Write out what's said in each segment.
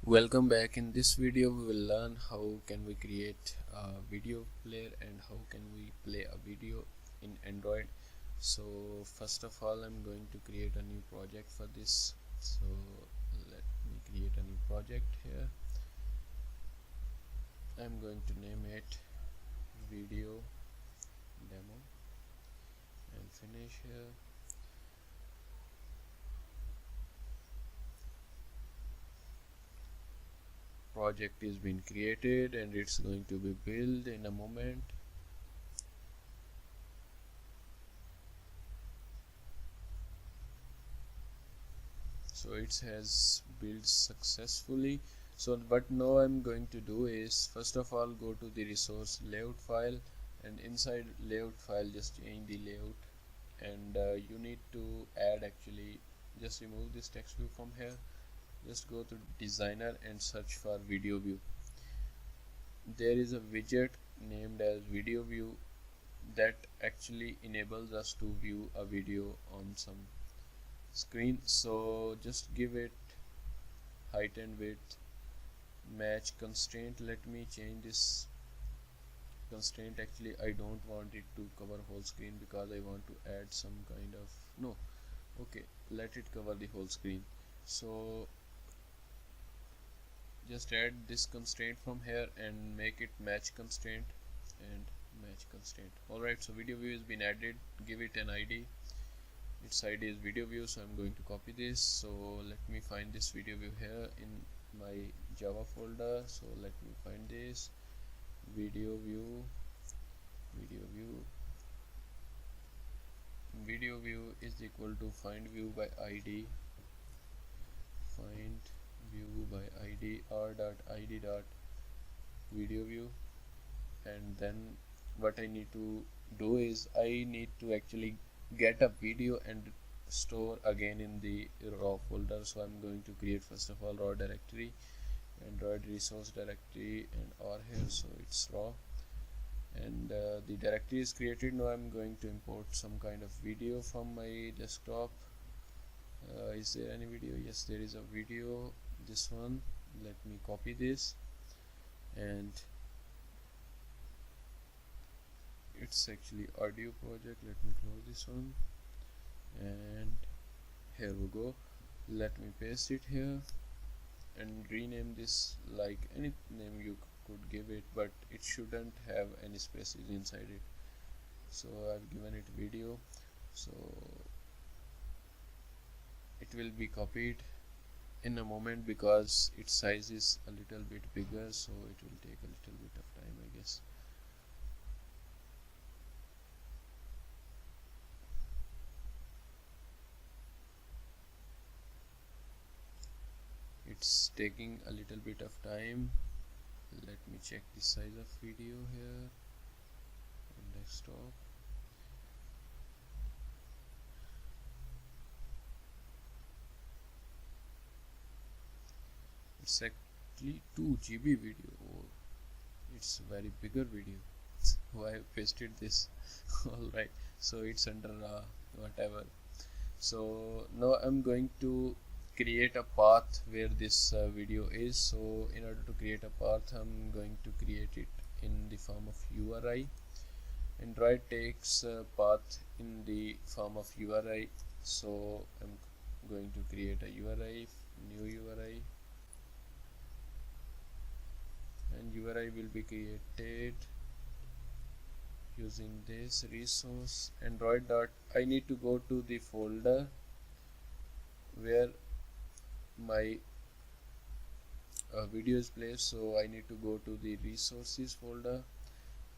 Welcome back. In this video we will learn how can we create a video player and how can we play a video in Android. So first of all, I'm going to create a new project for this. So let me create a new project here. I'm going to name it video demo and finish here. Project is being created and it's going to be built in a moment. So it has built successfully. So what now I'm going to do is, first of all, go to the resource layout file, and inside layout file just change the layout, and you need to add, actually just remove this text view from here. Just go to designer and search for video view. There is a widget named as video view that actually enables us to view a video on some screen. So just give it height and width, match constraint. Let me change this constraint. Actually I don't want it to cover whole screen because I want to add some kind of, no, okay, let it cover the whole screen. So just add this constraint from here and make it match constraint and match constraint. Alright, so video view has been added. Give it an ID. Its ID is video view, so I'm going to copy this. So let me find this video view here in my Java folder. So let me find this video view. Video view is equal to find view by ID, find view by ID r.id dot video view. And then what I need to do is I need to actually get a video and store again in the raw folder. So I'm going to create first of all raw directory, Android resource directory, and R here, so it's raw, and the directory is created. Now I'm going to import some kind of video from my desktop. Is there any video? Yes, there is a video, this one. Let me copy this, and it's actually audio project. Let me close this one, and here we go. Let me paste it here and rename this like any name you could give it, but it shouldn't have any spaces inside it. So I've given it video, so it will be copied in a moment because its size is a little bit bigger, so it will take a little bit of time, I guess. It's taking a little bit of time. Let me check the size of video here on desktop. It's actually 2 GB video. Oh, it's a very bigger video. Why I pasted this? Alright, so it's under whatever. So now I'm going to create a path where this video is. So in order to create a path, I'm going to create it in the form of URI. Android takes path in the form of URI. So I'm going to create a URI, new URI, and URI will be created using this resource Android dot. I need to go to the folder where my video is placed, so I need to go to the resources folder.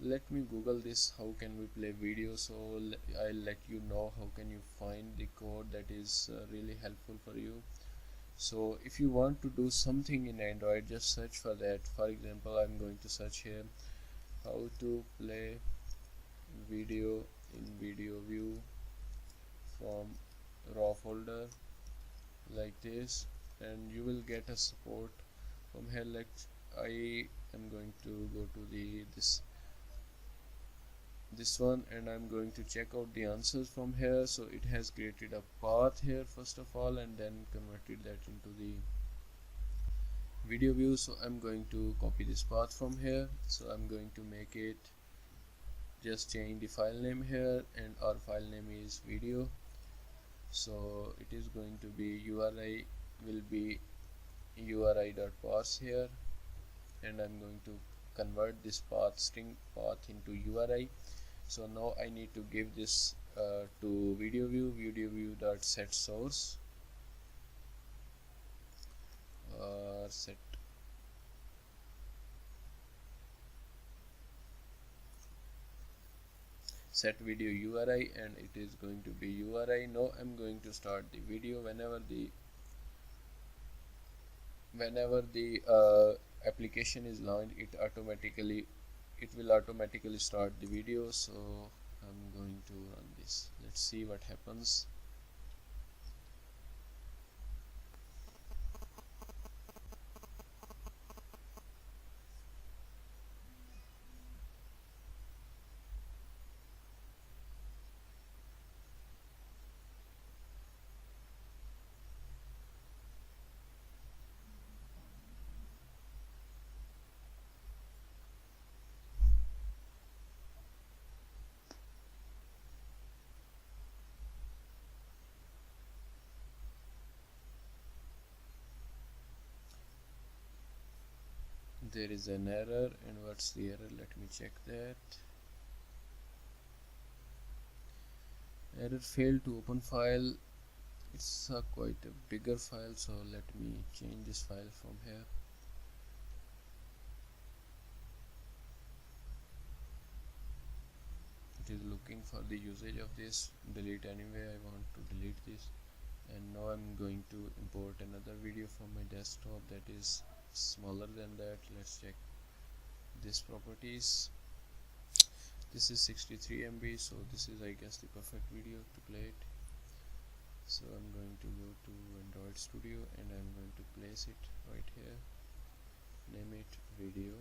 Let me Google this, how can we play video. So I'll let you know how can you find the code that is really helpful for you. So if you want to do something in Android, just search for that. For example, I'm going to search here how to play video in video view from raw folder like this, and you will get a support from here. Like I am going to go to the this one, and I'm going to check out the answers from here. So it has created a path here first of all, and then converted that into the video view. So I'm going to copy this path from here, so I'm going to make it, just change the file name here, and our file name is video. So it is going to be URI will be uri.parse here, and I'm going to convert this path, string path, into URI. So now I need to give this to video view dot set source, set video URI, and it is going to be URI. Now I'm going to start the video. Whenever the application is launched, it will automatically start the video. So I'm going to run this. Let's see what happens. There is an error, and what's the error? Let me check that. Error, failed to open file. It's quite a bigger file, so let me change this file from here. It is looking for the usage of this. Delete anyway, I want to delete this. And now I'm going to import another video from my desktop that is smaller than that. Let's check this properties. This is 63 MB, so this is, I guess, the perfect video to play it. So I'm going to go to Android Studio, and I'm going to place it right here, name it video.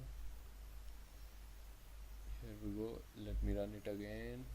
Here we go. Let me run it again.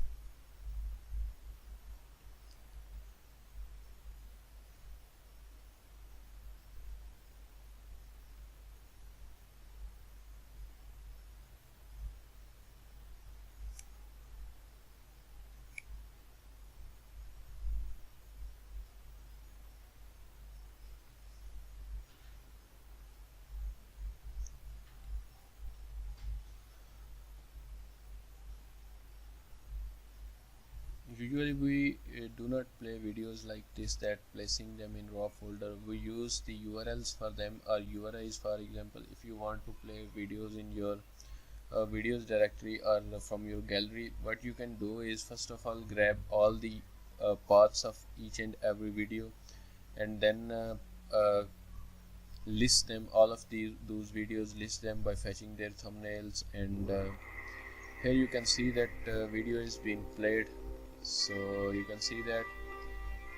Usually we do not play videos like this, that placing them in raw folder. We use the URLs for them, or URIs. For example, if you want to play videos in your videos directory or from your gallery, what you can do is, first of all, grab all the paths of each and every video, and then list them, all of those videos, list them by fetching their thumbnails. And here you can see that video is being played, so you can see that,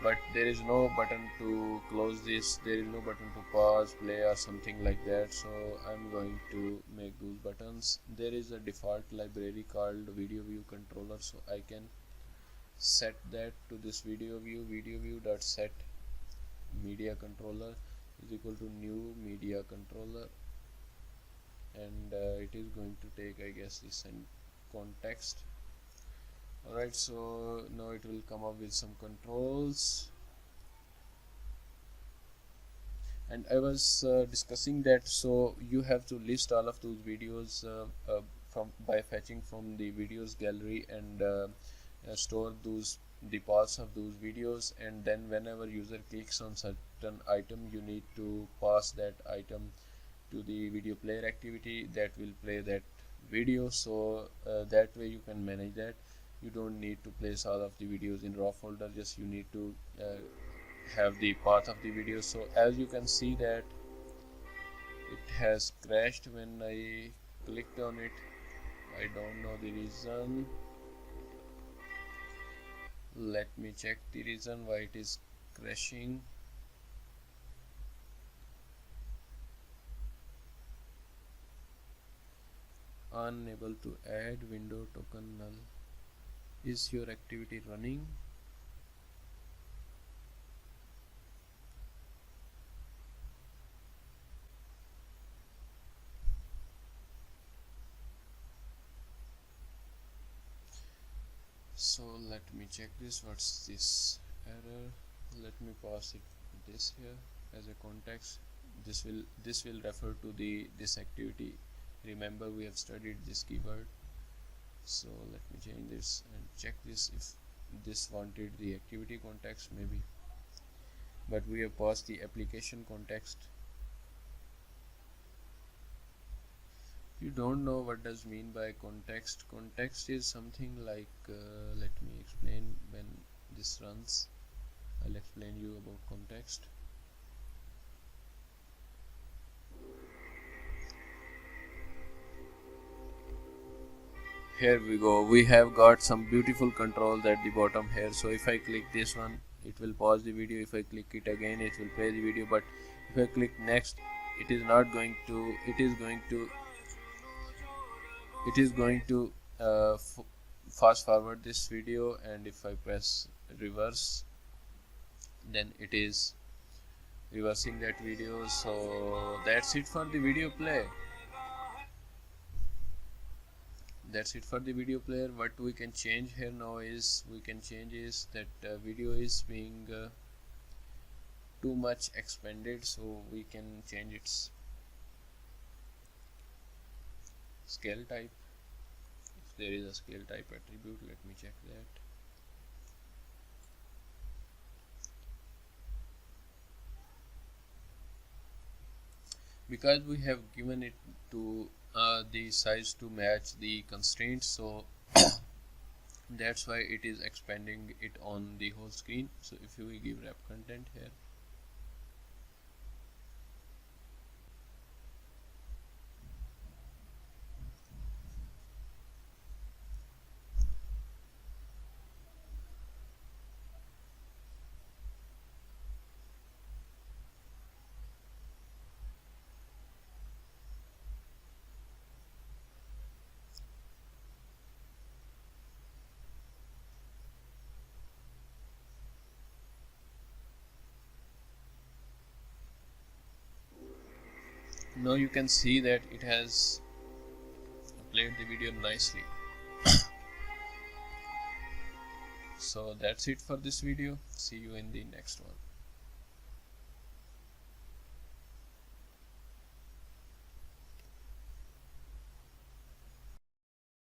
but there is no button to close this, there is no button to pause, play, or something like that. So I'm going to make those buttons. There is a default library called video view controller, so I can set that to this video view dot set media controller is equal to new media controller, and it is going to take, I guess, this and context. Alright, so now it will come up with some controls. And I was discussing that, so you have to list all of those videos from by fetching from the videos gallery, and store the paths of those videos, and then whenever user clicks on certain item, you need to pass that item to the video player activity that will play that video. So that way you can manage that. You don't need to place all of the videos in raw folder, just you need to have the path of the video. So as you can see that it has crashed when I clicked on it. I don't know the reason. Let me check the reason why it is crashing. Unable to add window token null. Is your activity running? So let me check this. What's this error? Let me pass it this here as a context. This will refer to this activity. Remember, we have studied this keyword. So let me change this and check this if this wanted the activity context maybe, but we have passed the application context. If you don't know what does mean by context is something like let me explain. When this runs, I'll explain you about context. Here we go, we have got some beautiful controls at the bottom here. So if I click this one, it will pause the video. If I click it again, it will play the video. But if I click next, it is not going to, it is going to fast forward this video. And if I press reverse, then it is reversing that video. So that's it for the video play. That's it for the video player. What we can change here now is, we can change is that video is being too much expanded, so we can change its scale type. If there is a scale type attribute, let me check that. Because we have given it to the size to match the constraints, so that's why it is expanding it on the whole screen. So if we give wrap content here, now you can see that it has played the video nicely. So that's it for this video. See you in the next one.